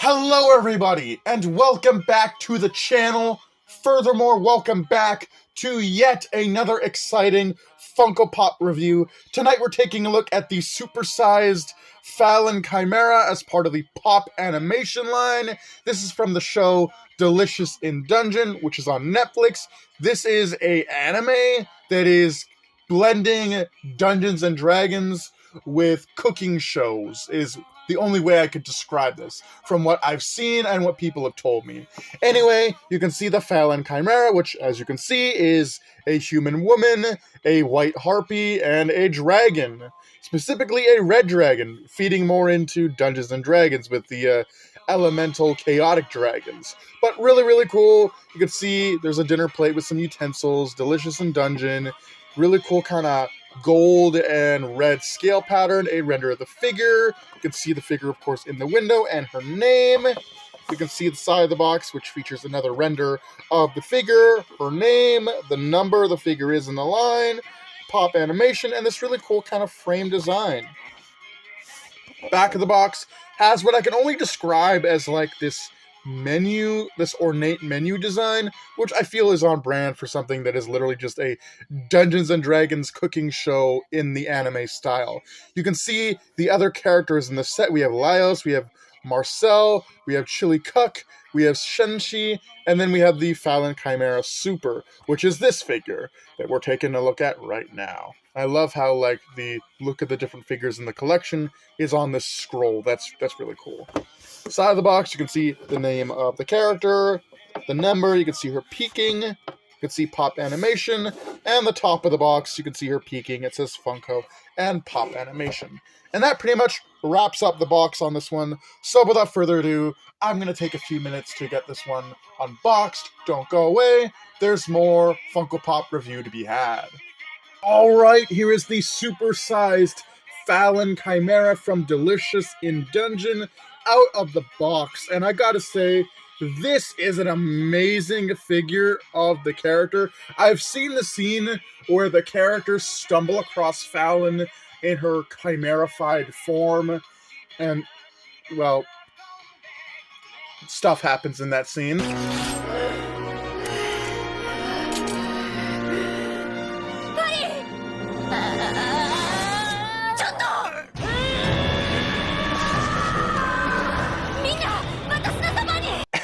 Hello everybody, and welcome back to the channel. Furthermore, welcome back to yet another exciting Funko Pop review. Tonight we're taking a look at the supersized Falin Chimera as part of the Pop animation line. This is from the show Delicious in Dungeon, which is on Netflix. This is an anime that is blending Dungeons and Dragons with cooking shows, is the only way I could describe this, from what I've seen and what people have told me. Anyway, you can see the Falin Chimera, which, as you can see, is a human woman, a white harpy, and a dragon. Specifically a red dragon, feeding more into Dungeons and Dragons with the elemental chaotic dragons. But really, really cool. You can see there's a dinner plate with some utensils, Delicious in Dungeon. Really cool kind of gold and red scale pattern, a render of the figure. You can see the figure, of course, in the window, and her name. You can see the side of the box, which features another render of the figure, her name, the number the figure is in the line, pop animation, and this really cool kind of frame design. Back of the box has what I can only describe as like this menu, this ornate menu design, which I feel is on brand for something that is literally just a Dungeons and Dragons cooking show in the anime style. You can see the other characters in the set. We have Laios, we have Marcel, we have Chili Cook, we have Shenshi, and then we have the Falin Chimera Super, which is this figure that we're taking a look at right now. I love how like the look at the different figures in the collection is on this scroll. That's really cool. Side of the box, you can see the name of the character, the number, you can see her peeking, you can see pop animation, and the top of the box, you can see her peeking. It says Funko and pop animation. And that pretty much wraps up the box on this one. So without further ado, I'm going to take a few minutes to get this one unboxed. Don't go away. There's more Funko Pop review to be had. Alright, here is the supersized Falin Chimera from Delicious in Dungeon out of the box. And I gotta say, this is an amazing figure of the character. I've seen the scene where the characters stumble across Falin in her chimerified form, and, well, stuff happens in that scene.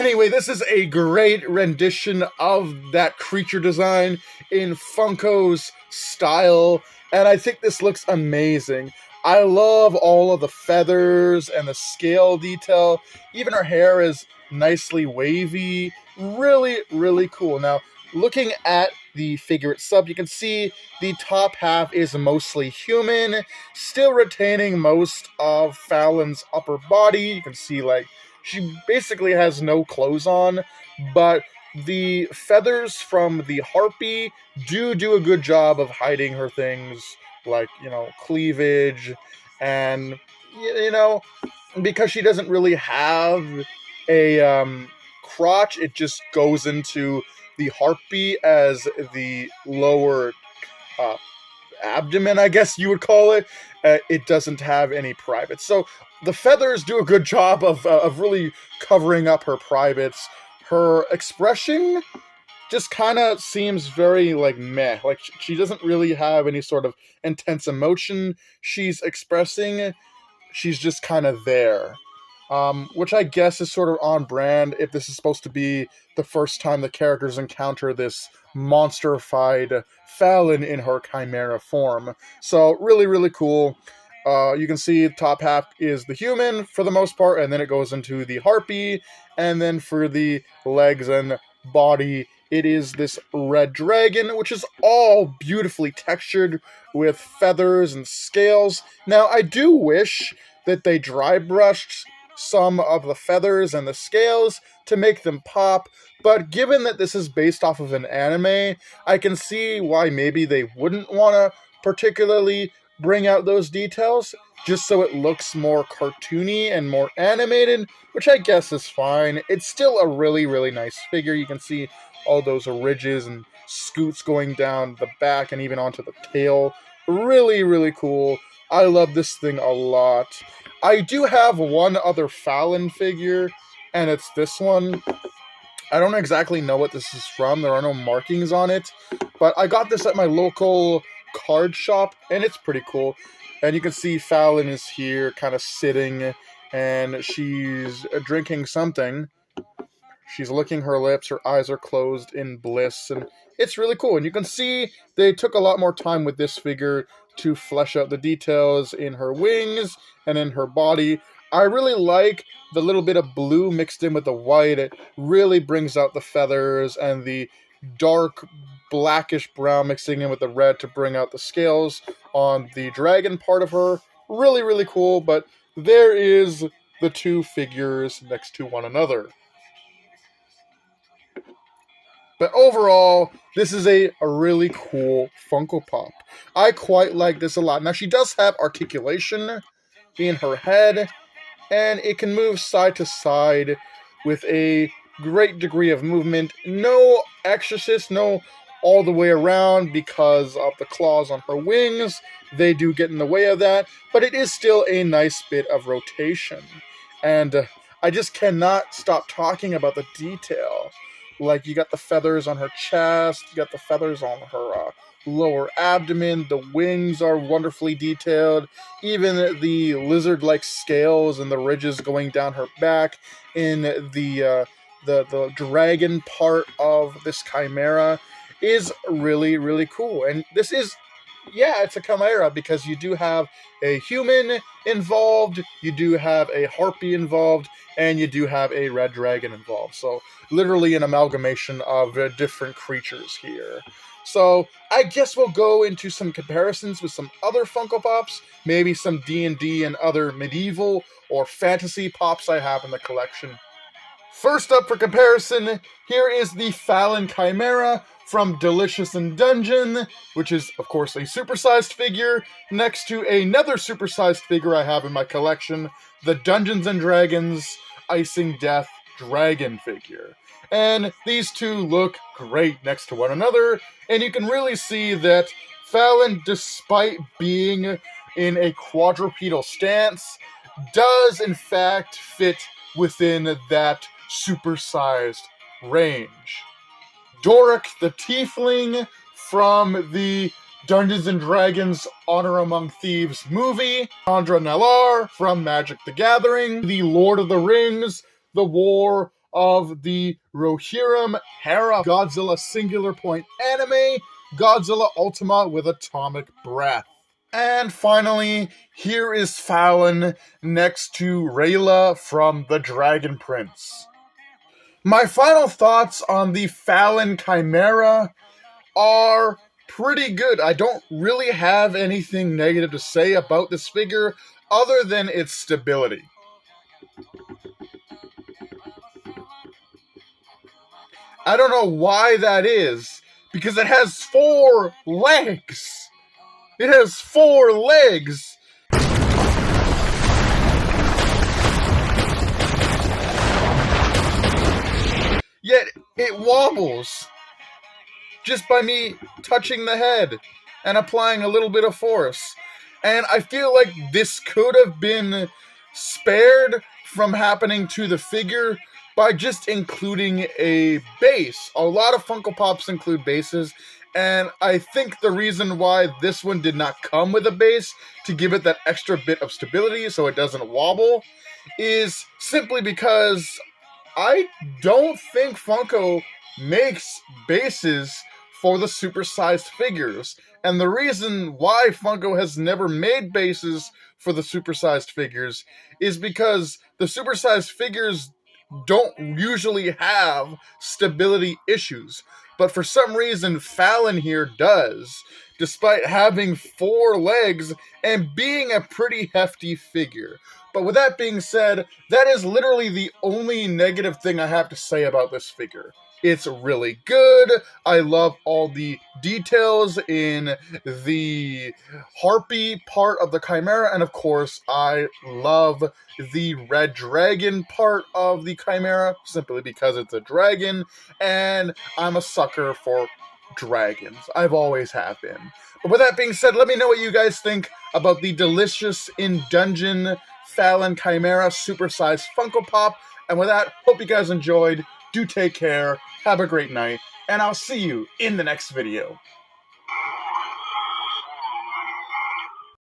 Anyway, this is a great rendition of that creature design in Funko's style, and I think this looks amazing. I love all of the feathers and the scale detail. Even her hair is nicely wavy. Really, really cool. Now, looking at the figure itself, you can see the top half is mostly human, still retaining most of Falin's upper body. You can see, like, she basically has no clothes on, but the feathers from the harpy do a good job of hiding her things, like, you know, cleavage, and, you know, because she doesn't really have a crotch, it just goes into the harpy as the lower abdomen, I guess you would call it. It doesn't have any privates. So the feathers do a good job of really covering up her privates. Her expression just kind of seems very, like, meh. Like, she doesn't really have any sort of intense emotion she's expressing. She's just kind of there. Which I guess is sort of on brand if this is supposed to be the first time the characters encounter this monster-fied Falin in her chimera form. So, really, really cool. You can see the top half is the human for the most part, and then it goes into the harpy, and then for the legs and body, it is this red dragon, which is all beautifully textured with feathers and scales. Now, I do wish that they dry brushed some of the feathers and the scales to make them pop, but given that this is based off of an anime, I can see why maybe they wouldn't want to particularly bring out those details, just so it looks more cartoony and more animated, which I guess is fine. It's still a really, really nice figure. You can see all those ridges and scoots going down the back and even onto the tail. Really, really cool. I love this thing a lot. I do have one other Falin figure and it's this one. I don't exactly know what this is from. There are no markings on it, but I got this at my local card shop, and it's pretty cool. And you can see Falin is here, kind of sitting, and she's drinking something. She's licking her lips, her eyes are closed in bliss, and it's really cool. And you can see they took a lot more time with this figure to flesh out the details in her wings and in her body. I really like the little bit of blue mixed in with the white. It really brings out the feathers, and the dark blackish brown mixing in with the red to bring out the scales on the dragon part of her. Really, really cool, but there is the two figures next to one another. But overall, this is a really cool Funko Pop. I quite like this a lot. Now, she does have articulation in her head, and it can move side to side with a great degree of movement. No exorcist, no all the way around because of the claws on her wings. They do get in the way of that, but it is still a nice bit of rotation. And I just cannot stop talking about the detail. Like, you got the feathers on her chest, you got the feathers on her lower abdomen, the wings are wonderfully detailed, even the lizard-like scales and the ridges going down her back in the dragon part of this chimera is really, really cool. And this is, yeah, it's a chimera because you do have a human involved, you do have a harpy involved, and you do have a red dragon involved. So literally an amalgamation of different creatures here. So I guess we'll go into some comparisons with some other Funko Pops, maybe some D&D and other medieval or fantasy pops I have in the collection. First up for comparison, here is the Falin Chimera from Delicious in Dungeon, which is, of course, a supersized figure, next to another supersized figure I have in my collection, the Dungeons & Dragons Icing Death Dragon figure. And these two look great next to one another, and you can really see that Falin, despite being in a quadrupedal stance, does in fact fit within that supersized range. Doric the Tiefling from the Dungeons & Dragons Honor Among Thieves movie, Chandra Nalaar from Magic the Gathering, the Lord of the Rings, the War of the Rohirrim, Hera, Godzilla Singular Point anime, Godzilla Ultima with atomic breath. And finally, here is Falin next to Rayla from The Dragon Prince. My final thoughts on the Falin Chimera are pretty good. I don't really have anything negative to say about this figure other than its stability. I don't know why that is, because it has 4 legs. It has 4 legs. Yet it wobbles just by me touching the head and applying a little bit of force. And I feel like this could have been spared from happening to the figure by just including a base. A lot of Funko Pops include bases, and I think the reason why this one did not come with a base to give it that extra bit of stability so it doesn't wobble is simply because I don't think Funko makes bases for the supersized figures. And the reason why Funko has never made bases for the supersized figures is because the supersized figures don't usually have stability issues. But for some reason, Falin here does, despite having 4 legs and being a pretty hefty figure. But with that being said, that is literally the only negative thing I have to say about this figure. It's really good. I love all the details in the harpy part of the chimera, and of course, I love the red dragon part of the chimera, simply because it's a dragon, and I'm a sucker for dragons. I've always have been. But with that being said, let me know what you guys think about the Delicious in Dungeon Falin Chimera supersized Funko Pop. And with that, hope you guys enjoyed. Do take care, have a great night, and I'll see you in the next video.